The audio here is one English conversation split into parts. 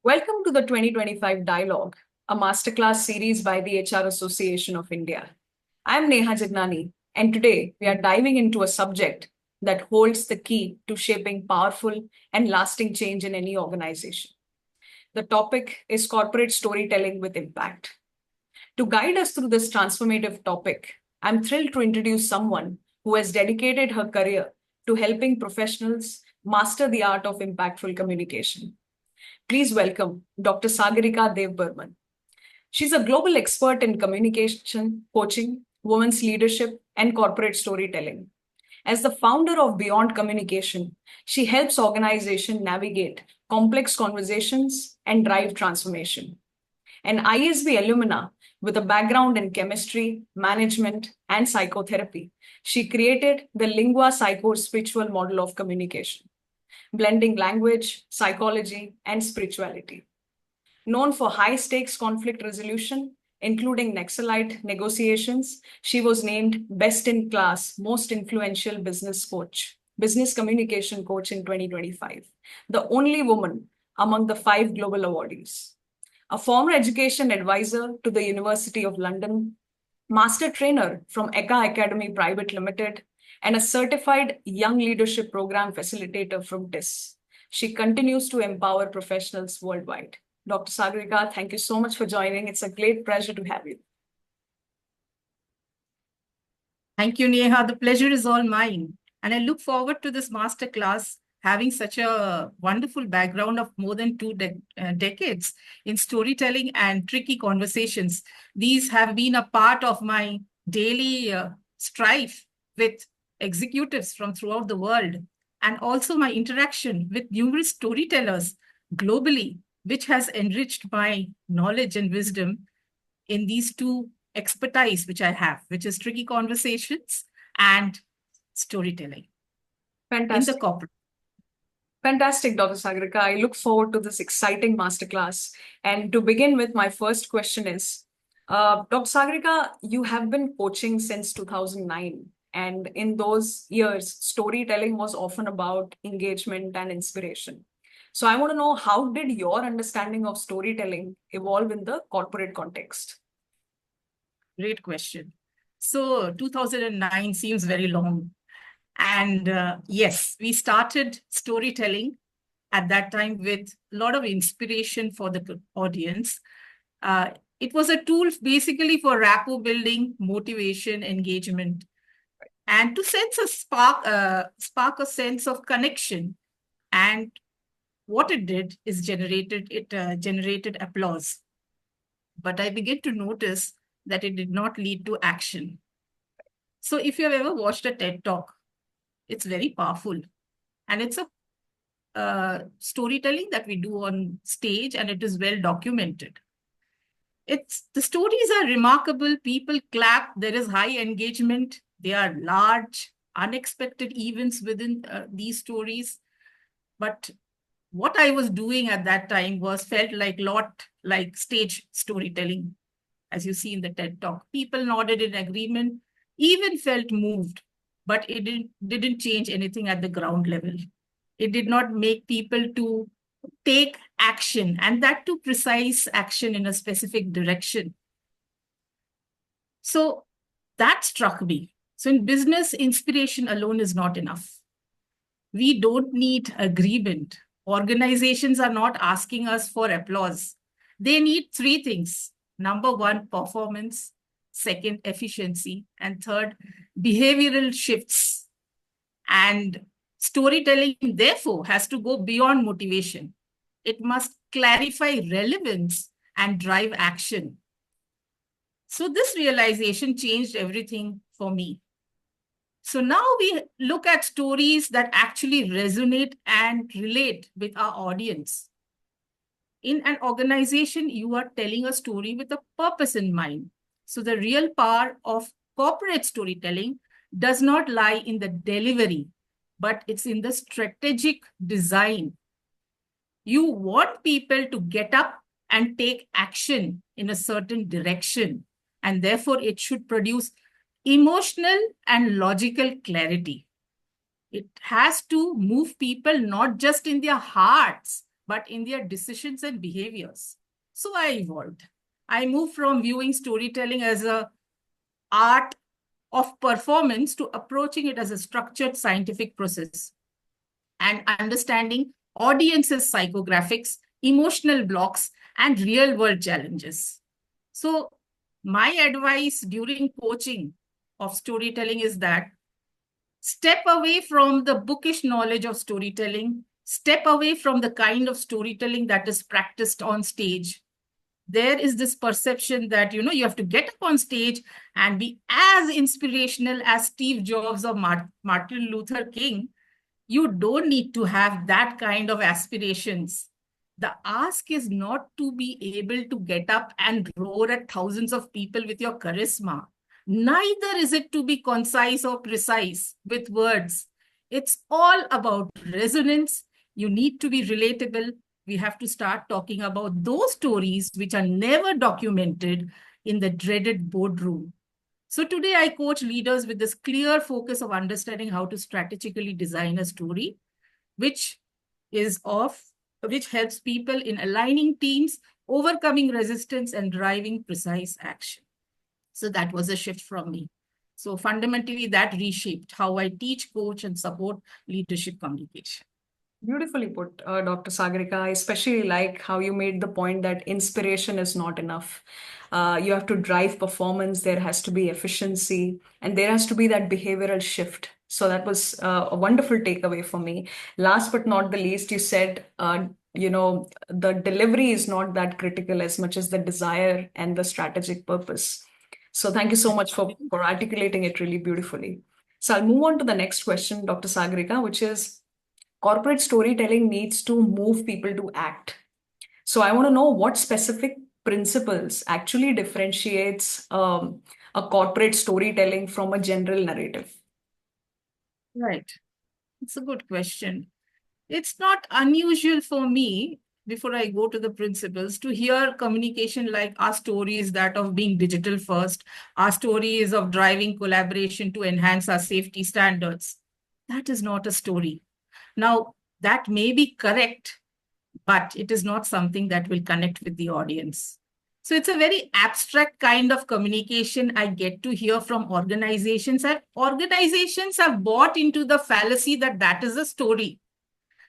Welcome to the 2025 Dialogue, a masterclass series by the HR Association of India. I'm Neha Jagnani, and today we are diving into a subject that holds the key to shaping powerful and lasting change in any organization. The topic is corporate storytelling with impact. To guide us through this transformative topic, I'm thrilled to introduce someone who has dedicated her career to helping professionals master the art of impactful communication. Please welcome Dr. Sagarika Devburman. She's a global expert in communication, coaching, women's leadership, and corporate storytelling. As the founder of Beyond Communication, she helps organizations navigate complex conversations and drive transformation. An ISB alumna with a background in chemistry, management, and psychotherapy, she created the Lingua psychospiritual model of communication, blending language, psychology, and spirituality. Known for high stakes conflict resolution, including Naxalite negotiations, she was named Best in Class Most Influential Business Communication Coach in 2025, the only woman among the 5 global awardees. A former education advisor to the University of London, master trainer from Eka Academy Pvt Limited, and a certified young leadership program facilitator from TIS. She continues to empower professionals worldwide. Dr. Sagarika, thank you so much for joining. It's a great pleasure to have you. Thank you, Neha. The pleasure is all mine. And I look forward to this masterclass, having such a wonderful background of more than 2 decades in storytelling and tricky conversations. These have been a part of my daily strife with executives from throughout the world, and also my interaction with numerous storytellers globally, which has enriched my knowledge and wisdom in these two expertise which I have, which is tricky conversations and storytelling. Fantastic. In the corporate. Fantastic, Dr. Sagarika. I look forward to this exciting masterclass. And to begin with, my first question is, Dr. Sagarika, you have been coaching since 2009. And in those years, storytelling was often about engagement and inspiration. So I want to know, how did your understanding of storytelling evolve in the corporate context? Great question. So 2009 seems very long. And yes, we started storytelling at that time with a lot of inspiration for the audience. It was a tool basically for rapport building, motivation, engagement, and to sense a spark a sense of connection. And what it did is generated applause. But I began to notice that it did not lead to action. So if you have ever watched a TED Talk, it's very powerful. And it's a storytelling that we do on stage, and it is well documented. The stories are remarkable. People clap. There is high engagement. They are large, unexpected events within these stories. But what I was doing at that time felt like stage storytelling, as you see in the TED Talk. People nodded in agreement, even felt moved, but it didn't change anything at the ground level. It did not make people to take action, and that too precise action in a specific direction. So that struck me. So in business, inspiration alone is not enough. We don't need agreement. Organizations are not asking us for applause. They need 3 things. Number 1, performance. Second, efficiency. And third, behavioral shifts. And storytelling, therefore, has to go beyond motivation. It must clarify relevance and drive action. So this realization changed everything for me. So now we look at stories that actually resonate and relate with our audience. In an organization, you are telling a story with a purpose in mind. So the real power of corporate storytelling does not lie in the delivery, but it's in the strategic design. You want people to get up and take action in a certain direction, and therefore it should produce emotional and logical clarity. It has to move people not just in their hearts, but in their decisions and behaviors. So I evolved. I moved from viewing storytelling as an art of performance to approaching it as a structured scientific process and understanding audiences' psychographics, emotional blocks, and real world challenges. So, my advice during coaching of storytelling is that step away from the bookish knowledge of storytelling, step away from the kind of storytelling that is practiced on stage. There is this perception that you have to get up on stage and be as inspirational as Steve Jobs or Martin Luther King. You don't need to have that kind of aspirations. The ask is not to be able to get up and roar at thousands of people with your charisma. Neither is it to be concise or precise with words. It's all about resonance. You need to be relatable. We have to start talking about those stories which are never documented in the dreaded boardroom. So today I coach leaders with this clear focus of understanding how to strategically design a story, which helps people in aligning teams, overcoming resistance, and driving precise action. So that was a shift from me. So fundamentally, that reshaped how I teach, coach, and support leadership communication. Beautifully put, Dr. Sagarika. I especially like how you made the point that inspiration is not enough. You have to drive performance, there has to be efficiency, and there has to be that behavioral shift. So that was a wonderful takeaway for me. Last but not the least, you said, the delivery is not that critical as much as the desire and the strategic purpose. So thank you so much for articulating it really beautifully. So I'll move on to the next question, Dr. Sagarika, which is, corporate storytelling needs to move people to act. So I want to know what specific principles actually differentiates a corporate storytelling from a general narrative. Right. It's a good question. It's not unusual for me, before I go to the principles, to hear communication like our story is that of being digital first, our story is of driving collaboration to enhance our safety standards. That is not a story. Now, that may be correct, but it is not something that will connect with the audience. So it's a very abstract kind of communication I get to hear from organizations, and organizations have bought into the fallacy that that is a story.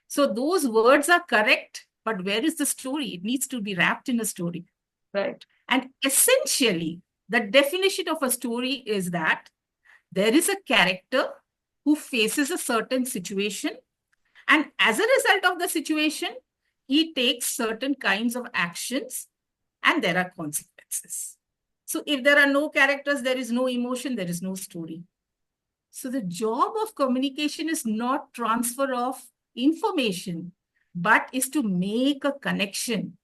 So those words are correct, but where is the story? It needs to be wrapped in a story. Right. And essentially, the definition of a story is that there is a character who faces a certain situation, and as a result of the situation, he takes certain kinds of actions, and there are consequences. So if there are no characters, there is no emotion, there is no story. So the job of communication is not transfer of information, but is to make a connection.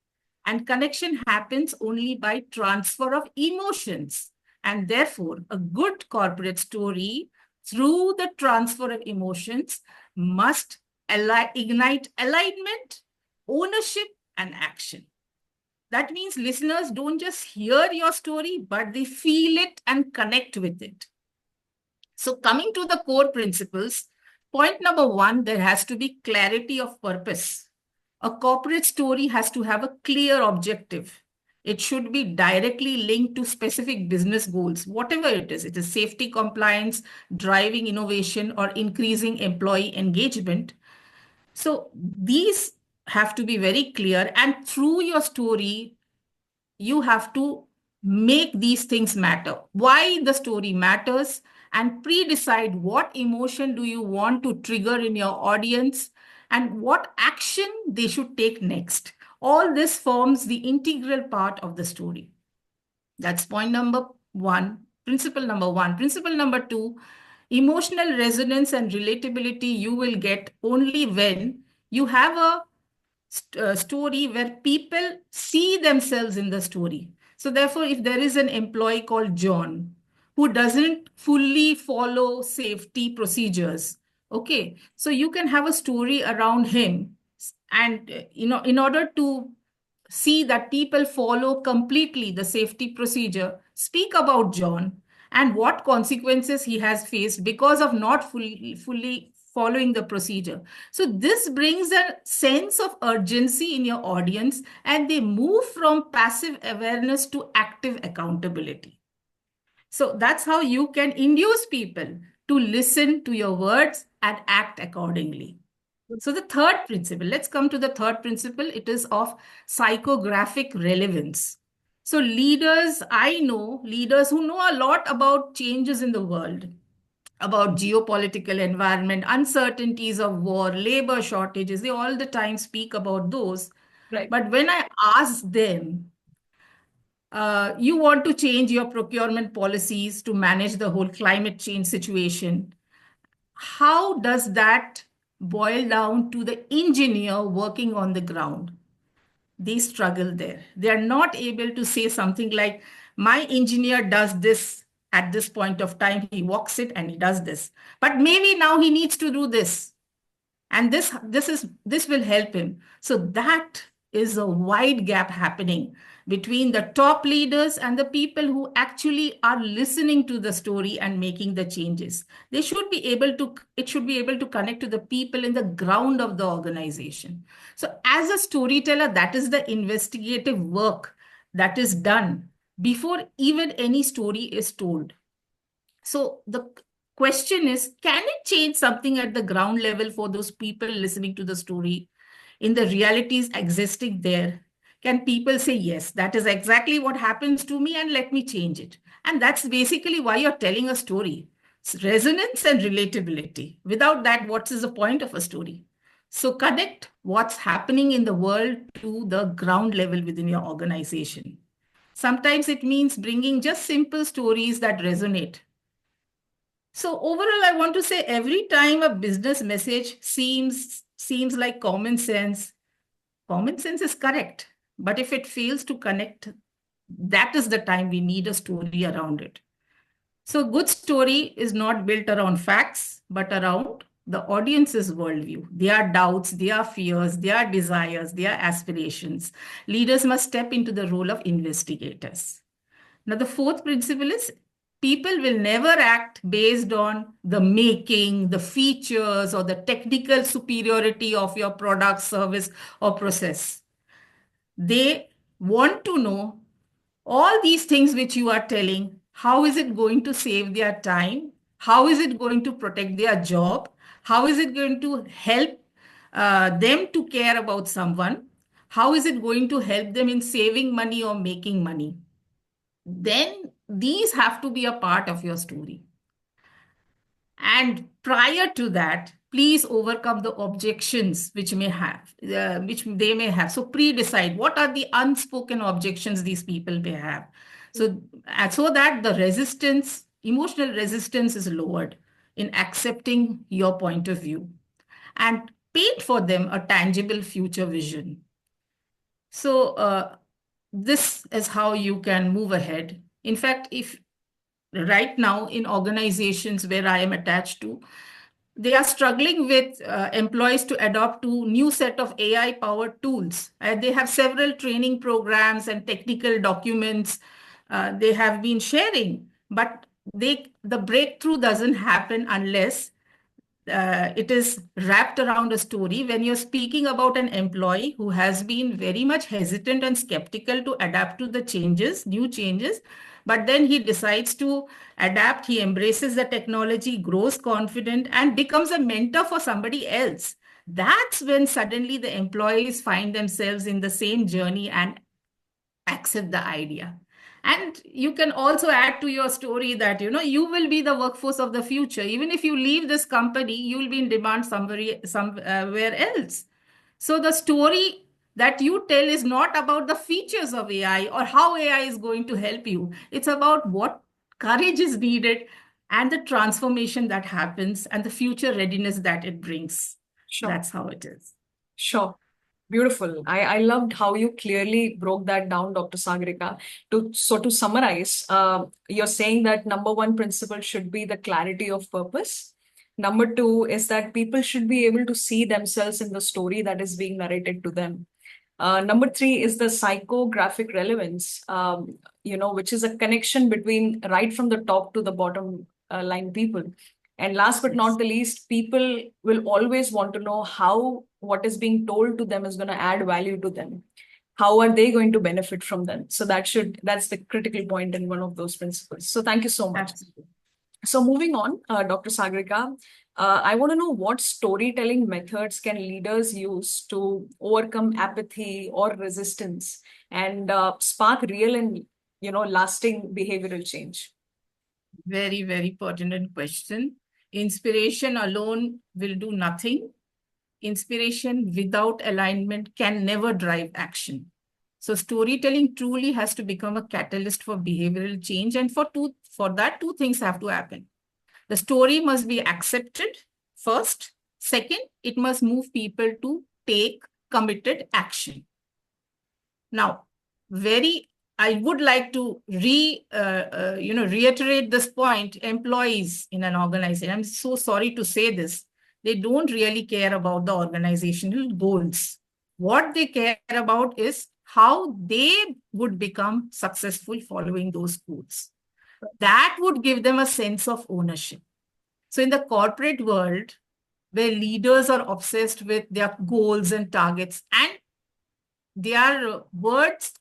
And connection happens only by transfer of emotions. And therefore, a good corporate story through the transfer of emotions must ignite alignment, ownership, and action. That means listeners don't just hear your story, but they feel it and connect with it. So coming to the core principles, point number one, there has to be clarity of purpose. A corporate story has to have a clear objective. It should be directly linked to specific business goals, whatever it is safety compliance, driving innovation, or increasing employee engagement. So these have to be very clear, and through your story, you have to make these things matter. Why the story matters, and pre-decide what emotion do you want to trigger in your audience and what action they should take next. All this forms the integral part of the story. That's point number one, principle number one. Principle number two, emotional resonance and relatability you will get only when you have a story where people see themselves in the story. So therefore, if there is an employee called John who doesn't fully follow safety procedures, okay, so you can have a story around him, and in order to see that people follow completely the safety procedure, speak about John and what consequences he has faced because of not fully following the procedure. So this brings a sense of urgency in your audience, and they move from passive awareness to active accountability. So that's how you can induce people to listen to your words and act accordingly. So the third principle, let's come to the third principle. It is of psychographic relevance. So leaders, I know leaders who know a lot about changes in the world, about geopolitical environment, uncertainties of war, labor shortages. They all the time speak about those. Right. But when I ask them, you want to change your procurement policies to manage the whole climate change situation, how does that boil down to the engineer working on the ground? They struggle there. They are not able to say something like, my engineer does this at this point of time, he walks it and he does this. But maybe now he needs to do this. And this will help him. So that is a wide gap happening between the top leaders and the people who actually are listening to the story and making the changes. It should be able to connect to the people in the ground of the organization. So as a storyteller, that is the investigative work that is done before even any story is told. So the question is, can it change something at the ground level for those people listening to the story in the realities existing there? Can people say, yes, that is exactly what happens to me and let me change it? And that's basically why you're telling a story. It's resonance and relatability. Without that, what is the point of a story? So connect what's happening in the world to the ground level within your organization. Sometimes it means bringing just simple stories that resonate. So overall, I want to say every time a business message seems like common sense is correct. But if it fails to connect, that is the time we need a story around it. So good story is not built around facts, but around the audience's worldview, their doubts, their fears, their desires, their aspirations. Leaders must step into the role of investigators. Now, the fourth principle is people will never act based on the making, the features, or the technical superiority of your product, service, or process. They want to know all these things which you are telling. How is it going to save their time? How is it going to protect their job? How is it going to help them to care about someone? How is it going to help them in saving money or making money? Then these have to be a part of your story. And prior to that, please overcome the objections which which they may have. So pre-decide what are the unspoken objections these people may have. So that the resistance, emotional resistance is lowered in accepting your point of view, and paint for them a tangible future vision. So this is how you can move ahead. In fact, if right now in organizations where I am attached to, they are struggling with employees to adopt to new set of AI powered tools. They have several training programs and technical documents they have been sharing, but the breakthrough doesn't happen unless it is wrapped around a story. When you're speaking about an employee who has been very much hesitant and skeptical to adapt to the changes, new changes, but then he decides to adapt, he embraces the technology, grows confident, and becomes a mentor for somebody else. That's when suddenly the employees find themselves in the same journey and accept the idea. And you can also add to your story that you will be the workforce of the future. Even if you leave this company, you will be in demand somewhere else. So the story that you tell is not about the features of AI or how AI is going to help you. It's about what courage is needed and the transformation that happens and the future readiness that it brings. Sure. That's how it is. Sure. Beautiful. I loved how you clearly broke that down, Dr. Sagarika. To summarize, you're saying that number one principle should be the clarity of purpose. Number two is that people should be able to see themselves in the story that is being narrated to them. Number three is the psychographic relevance, which is a connection between right from the top to the bottom line people. And last but not the least, people will always want to know how what is being told to them is going to add value to them. How are they going to benefit from them? So that's the critical point in one of those principles. So thank you so much. Absolutely. So moving on, Dr. Sagarika, I want to know what storytelling methods can leaders use to overcome apathy or resistance and spark real and lasting behavioral change. Very, very pertinent question. Inspiration alone will do nothing. Inspiration without alignment can never drive action. So storytelling truly has to become a catalyst for behavioral change. And for that, two things have to happen. The story must be accepted first. Second, it must move people to take committed action. Now, I would like to reiterate this point. Employees in an organization, I'm so sorry to say this, they don't really care about the organizational goals. What they care about is how they would become successful following those goals. That would give them a sense of ownership. So in the corporate world, where leaders are obsessed with their goals and targets, and their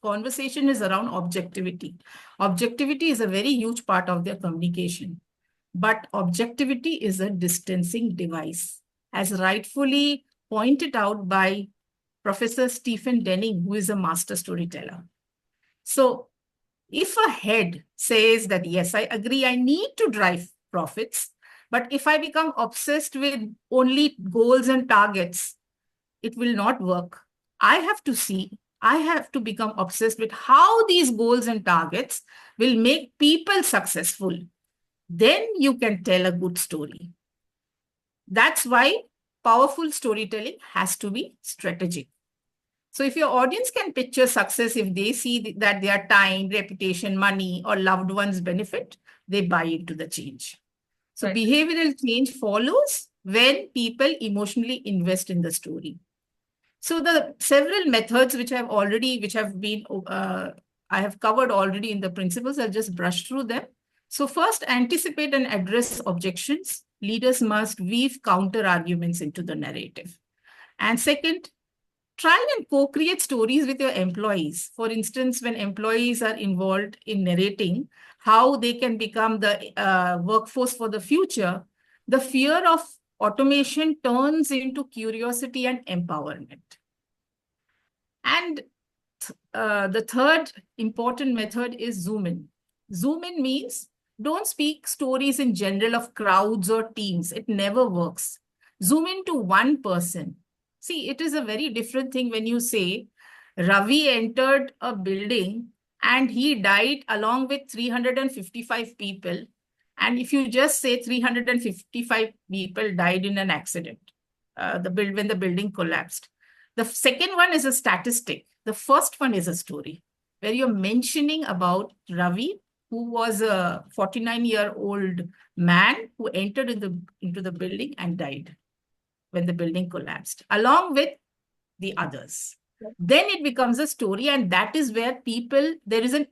conversation is around objectivity. Objectivity is a very huge part of their communication. But objectivity is a distancing device, as rightfully pointed out by Professor Stephen Denning, who is a master storyteller. So if a head says that, yes, I agree, I need to drive profits, but if I become obsessed with only goals and targets, it will not work. I have to become obsessed with how these goals and targets will make people successful. Then you can tell a good story. That's why powerful storytelling has to be strategic. So if your audience can picture success, if they see that their time, reputation, money, or loved ones benefit, they buy into the change. So behavioral change follows when people emotionally invest in the story. So the several methods I have covered already in the principles, I'll just brush through them. So first, anticipate and address objections. Leaders must weave counter arguments into the narrative. And second, try and co-create stories with your employees. For instance, when employees are involved in narrating how they can become the workforce for the future, the fear of automation turns into curiosity and empowerment. And the third important method is zoom in. Zoom in means don't speak stories in general of crowds or teams. It never works. Zoom into one person. See, it is a very different thing when you say Ravi entered a building and he died along with 355 people. And if you just say 355 people died in an accident, when the building collapsed. The second one is a statistic. The first one is a story where you're mentioning about Ravi, who was a 49-year-old man who entered into the building and died when the building collapsed, along with the others. Then it becomes a story, and that is where there is an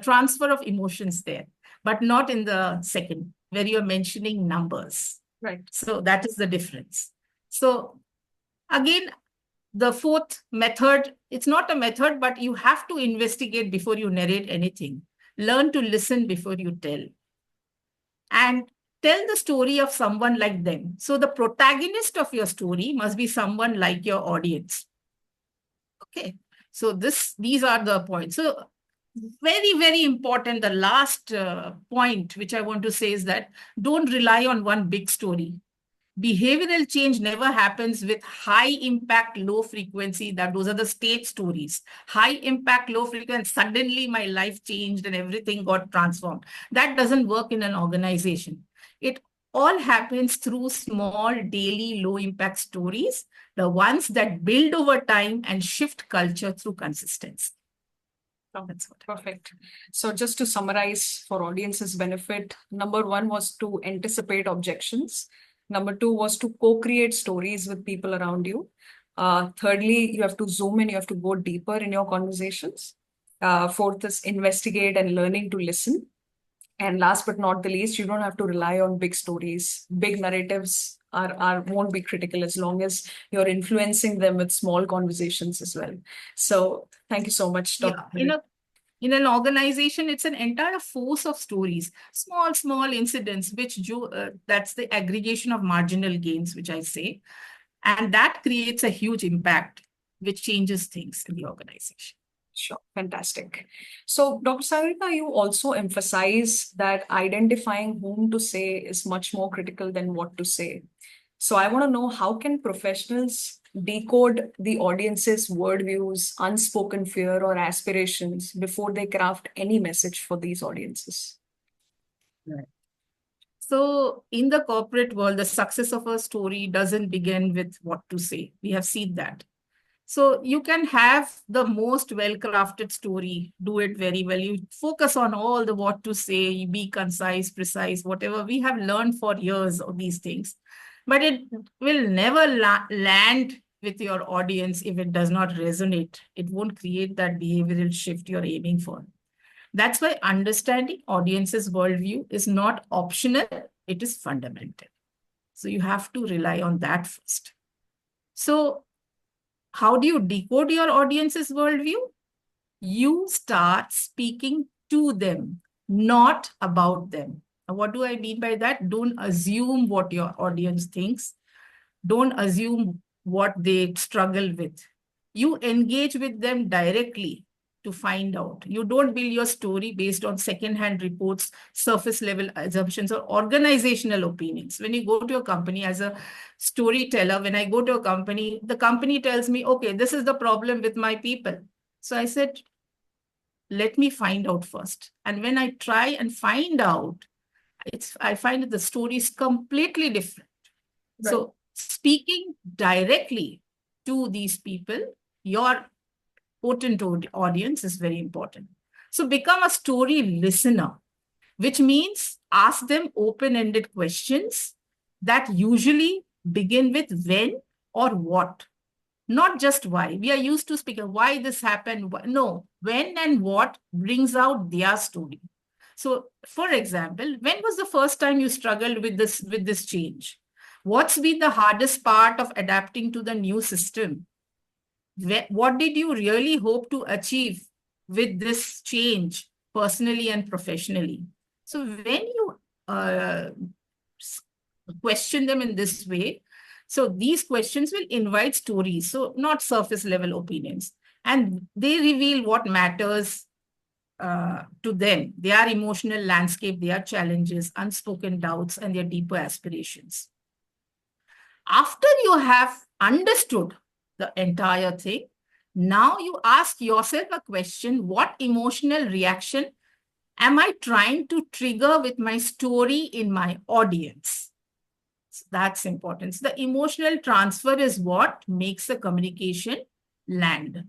transfer of emotions there, but not in the second, where you're mentioning numbers. Right. So that is the difference. So again, the fourth method, it's not a method, but you have to investigate before you narrate anything. Learn to listen before you tell. And tell the story of someone like them. So the protagonist of your story must be someone like your audience. Okay. So these are the points. So very, very important. The last point which I want to say is that don't rely on one big story. Behavioral change never happens with high impact, low frequency. Those are the stage stories. High impact, low frequency. Suddenly my life changed and everything got transformed. That doesn't work in an organization. It all happens through small, daily, low impact stories, the ones that build over time and shift culture through consistency. That's perfect. So just to summarize for audience's benefit, number one was to anticipate objections. Number two was to co-create stories with people around you. Thirdly, you have to zoom in, you have to go deeper in your conversations. Fourth is investigate and learning to listen. And last but not the least, you don't have to rely on big stories. Big narratives are won't be critical as long as you're influencing them with small conversations as well. So thank you so much, Dr. Yeah, in an organization, it's an entire force of stories, small incidents, that's the aggregation of marginal gains, which I say. And that creates a huge impact, which changes things in the organization. Sure, fantastic. So, Dr. Sagarika, you also emphasize that identifying whom to say is much more critical than what to say. So, I want to know, how can professionals decode the audience's worldviews, unspoken fear, or aspirations before they craft any message for these audiences? Right. So, in the corporate world, the success of a story doesn't begin with what to say. We have seen that. So you can have the most well-crafted story, do it very well. You focus on all the what to say, be concise, precise, whatever. We have learned for years of these things. But it will never land with your audience if it does not resonate. It won't create that behavioral shift you're aiming for. That's why understanding audience's worldview is not optional, it is fundamental. So you have to rely on that first. So how do you decode your audience's worldview? You start speaking to them, not about them. Now, what do I mean by that? Don't assume what your audience thinks. Don't assume what they struggle with. You engage with them directly to find out. You don't build your story based on second-hand reports, surface level assumptions, or organizational opinions. When you go to a company as a storyteller, when I go to a company, the company tells me, okay, this is the problem with my people. So I said, let me find out first. And when I try and find out, I find that the story is completely different. Right. So speaking directly to these people, your potent audience is very important. So become a story listener, which means ask them open-ended questions that usually begin with when or what, not just why. We are used to speaking why this happened. No, when and what brings out their story. So, for example, when was the first time you struggled with this change? What's been the hardest part of adapting to the new system? What did you really hope to achieve with this change personally and professionally? So when you question them in this way, so these questions will invite stories, so not surface level opinions. And they reveal what matters to them, their emotional landscape, their challenges, unspoken doubts, and their deeper aspirations. After you have understood the entire thing, now you ask yourself a question: what emotional reaction am I trying to trigger with my story in my audience? So that's important. So the emotional transfer is what makes the communication land.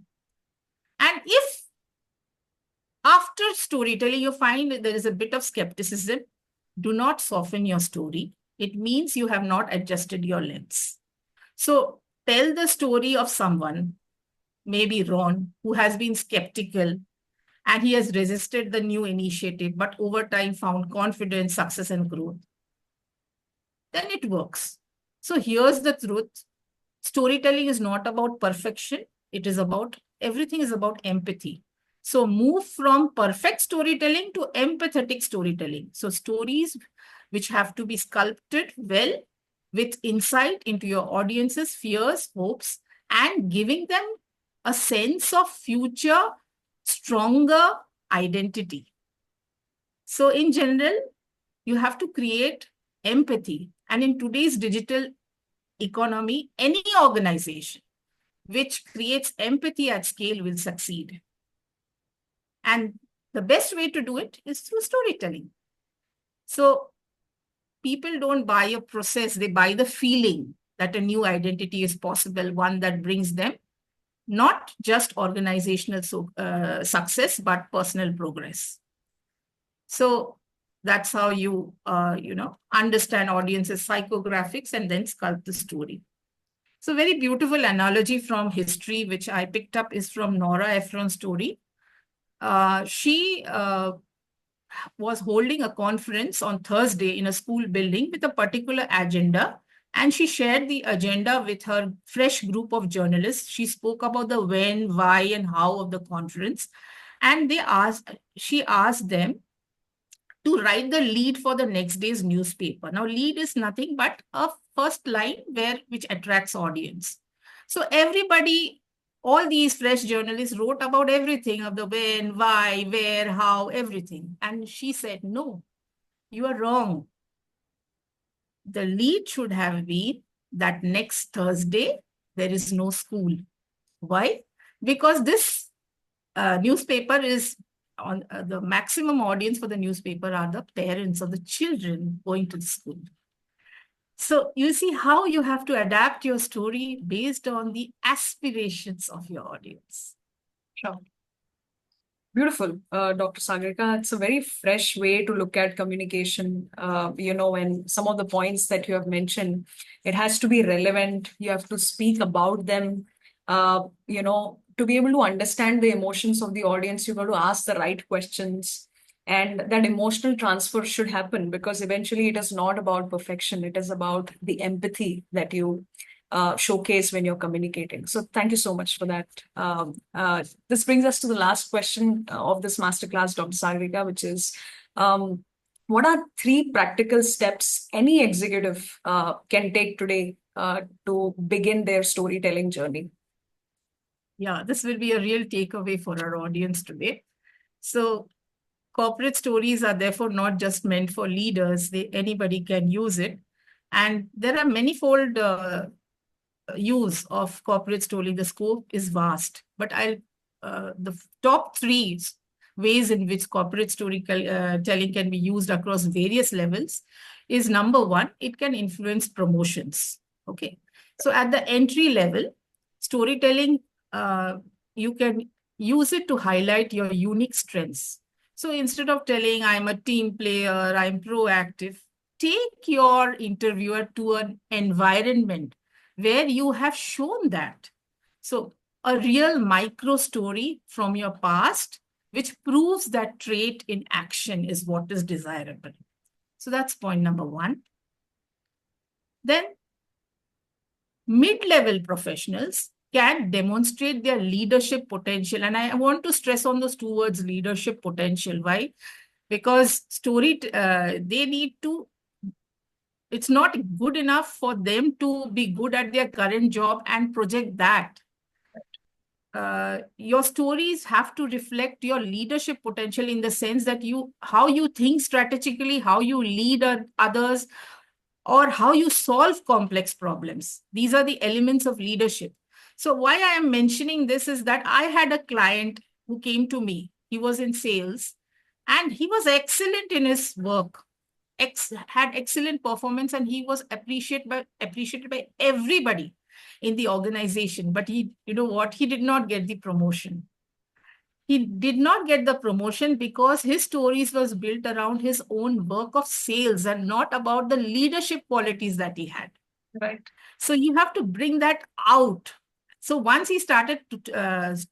And if after storytelling you find that there is a bit of skepticism, do not soften your story. It means you have not adjusted your lens. So tell the story of someone, maybe Ron, who has been skeptical and he has resisted the new initiative, but over time found confidence, success, and growth. Then it works. So here's the truth. Storytelling is not about perfection. It is about, everything is about empathy. So move from perfect storytelling to empathetic storytelling. So stories which have to be sculpted well with insight into your audience's fears, hopes, and giving them a sense of future, stronger identity. So in general, you have to create empathy. And in today's digital economy, any organization which creates empathy at scale will succeed. And the best way to do it is through storytelling. So people don't buy a process, they buy the feeling that a new identity is possible, one that brings them not just organizational success, but personal progress. So that's how you, understand audiences' psychographics and then sculpt the story. So very beautiful analogy from history, which I picked up, is from Nora Ephron's story. She was holding a conference on Thursday in a school building with a particular agenda. And she shared the agenda with her fresh group of journalists. She spoke about the when, why, and how of the conference. And she asked them to write the lead for the next day's newspaper. Now, lead is nothing but a first line which attracts audience. So everybody, all these fresh journalists wrote about everything of the when, why, where, how, everything. And she said, no, you are wrong. The lead should have been that next Thursday, there is no school. Why? Because this newspaper is on the maximum audience for the newspaper are the parents of the children going to the school. So you see how you have to adapt your story based on the aspirations of your audience. Sure. Beautiful, Dr. Sagarika. It's a very fresh way to look at communication. And some of the points that you have mentioned, it has to be relevant. You have to speak about them. To be able to understand the emotions of the audience, you've got to ask the right questions. And that emotional transfer should happen because eventually it is not about perfection. It is about the empathy that you showcase when you're communicating. So thank you so much for that. This brings us to the last question of this masterclass, Dr. Sagarika, which is, what are 3 practical steps any executive can take today to begin their storytelling journey? Yeah, this will be a real takeaway for our audience today. So corporate stories are therefore not just meant for leaders. Anybody can use it. And there are manifold use of corporate story. The scope is vast, but the top 3 ways in which corporate storytelling can be used across various levels is number 1, it can influence promotions. Okay, so at the entry level, storytelling, you can use it to highlight your unique strengths. So instead of telling I'm a team player, I'm proactive, take your interviewer to an environment where you have shown that. So a real micro story from your past, which proves that trait in action is what is desirable. So that's point number 1. Then mid-level professionals can demonstrate their leadership potential. And I want to stress on those 2 words, leadership potential. Why? Because they need to, it's not good enough for them to be good at their current job and project that. Your stories have to reflect your leadership potential in the sense that how you think strategically, how you lead others, or how you solve complex problems. These are the elements of leadership. So why I am mentioning this is that I had a client who came to me. He was in sales and he was excellent in his work, had excellent performance, and he was appreciated by everybody in the organization. But he did not get the promotion. He did not get the promotion because his stories was built around his own work of sales and not about the leadership qualities that he had. Right. So you have to bring that out. So once he started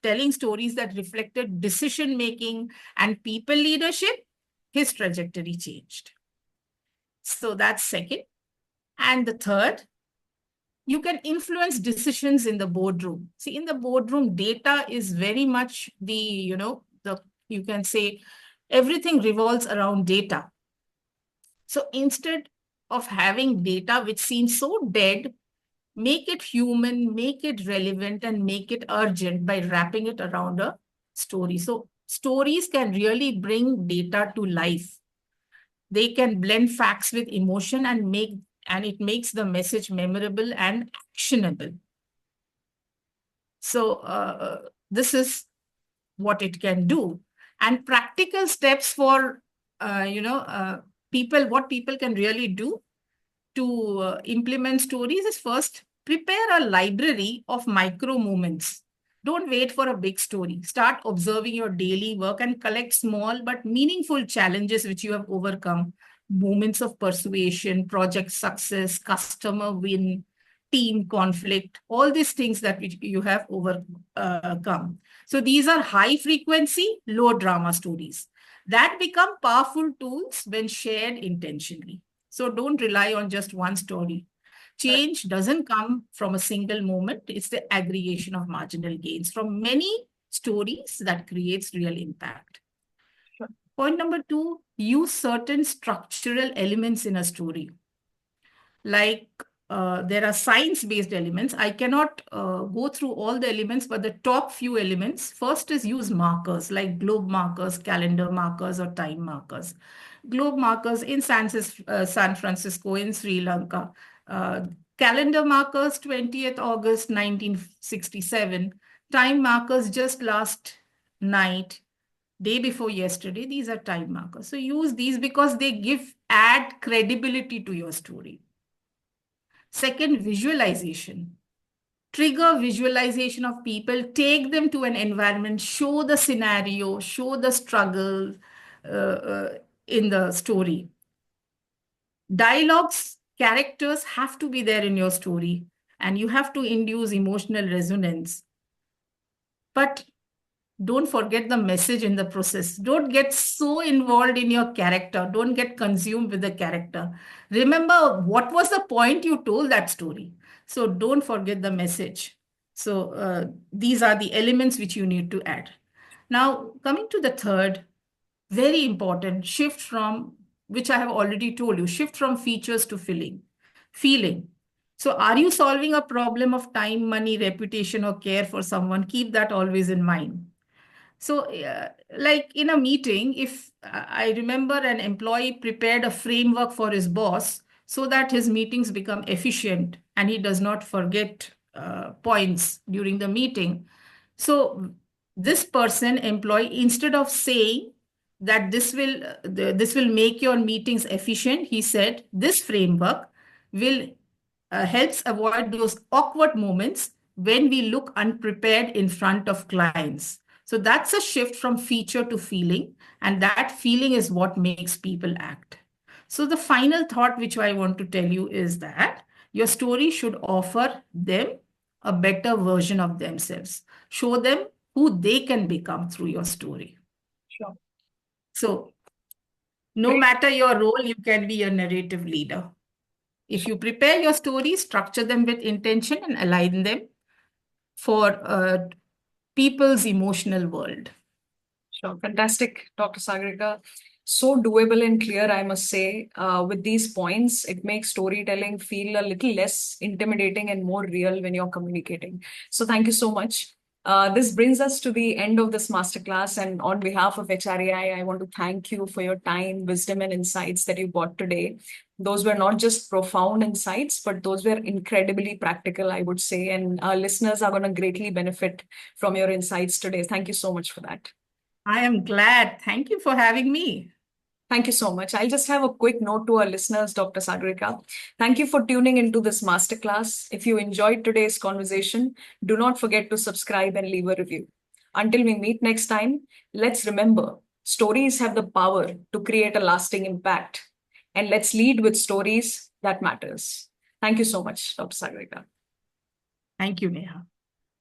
telling stories that reflected decision-making and people leadership, his trajectory changed. So that's second. And the third, you can influence decisions in the boardroom. See, in the boardroom, data is very much you can say everything revolves around data. So instead of having data which seems so dead, make it human, make it relevant, and make it urgent by wrapping it around a story. So stories can really bring data to life. They can blend facts with emotion and it makes the message memorable and actionable. So this is what it can do. And practical steps for, what people can really do to implement stories is first, prepare a library of micro moments. Don't wait for a big story. Start observing your daily work and collect small but meaningful challenges which you have overcome. Moments of persuasion, project success, customer win, team conflict, all these things that you have overcome. So these are high frequency, low drama stories. that become powerful tools when shared intentionally. So don't rely on just one story. Change doesn't come from a single moment. It's the aggregation of marginal gains from many stories that creates real impact. Sure. Point number 2, use certain structural elements in a story. Like there are science-based elements. I cannot go through all the elements, but the top few elements, first is use markers like globe markers, calendar markers, or time markers. Globe markers in San Francisco, in Sri Lanka. Calendar markers, 20th August 1967. Time markers just last night, day before yesterday. These are time markers. So use these because they add credibility to your story. Second, visualization. Trigger visualization of people, take them to an environment, show the scenario, show the struggle in the story. Dialogues, characters have to be there in your story, and you have to induce emotional resonance. But don't forget the message in the process. Don't get so involved in your character. Don't get consumed with the character. Remember, what was the point you told that story? So don't forget the message. So these are the elements which you need to add. Now, coming to the third, very important, shift from, which I have already told you, shift from features to feeling. So are you solving a problem of time, money, reputation, or care for someone? Keep that always in mind. So, like in a meeting, if I remember an employee prepared a framework for his boss so that his meetings become efficient and he does not forget points during the meeting. So, this person, employee, instead of saying that this will make your meetings efficient, he said this framework will helps avoid those awkward moments when we look unprepared in front of clients. So that's a shift from feature to feeling, and that feeling is what makes people act. So the final thought which I want to tell you is that your story should offer them a better version of themselves. Show them who they can become through your story. Sure. So no matter your role, you can be a narrative leader. If you prepare your stories, structure them with intention and align them for people's emotional world. Sure. Fantastic, Dr. Sagarika. So doable and clear, I must say. With these points, it makes storytelling feel a little less intimidating and more real when you're communicating. So thank you so much. This brings us to the end of this masterclass. And on behalf of HREI, I want to thank you for your time, wisdom, and insights that you brought today. Those were not just profound insights, but those were incredibly practical, I would say. And our listeners are going to greatly benefit from your insights today. Thank you so much for that. I am glad. Thank you for having me. Thank you so much. I'll just have a quick note to our listeners, Dr. Sagarika. Thank you for tuning into this masterclass. If you enjoyed today's conversation, do not forget to subscribe and leave a review. Until we meet next time, let's remember stories have the power to create a lasting impact. And let's lead with stories that matters. Thank you so much, Dr. Sagarika. Thank you, Neha.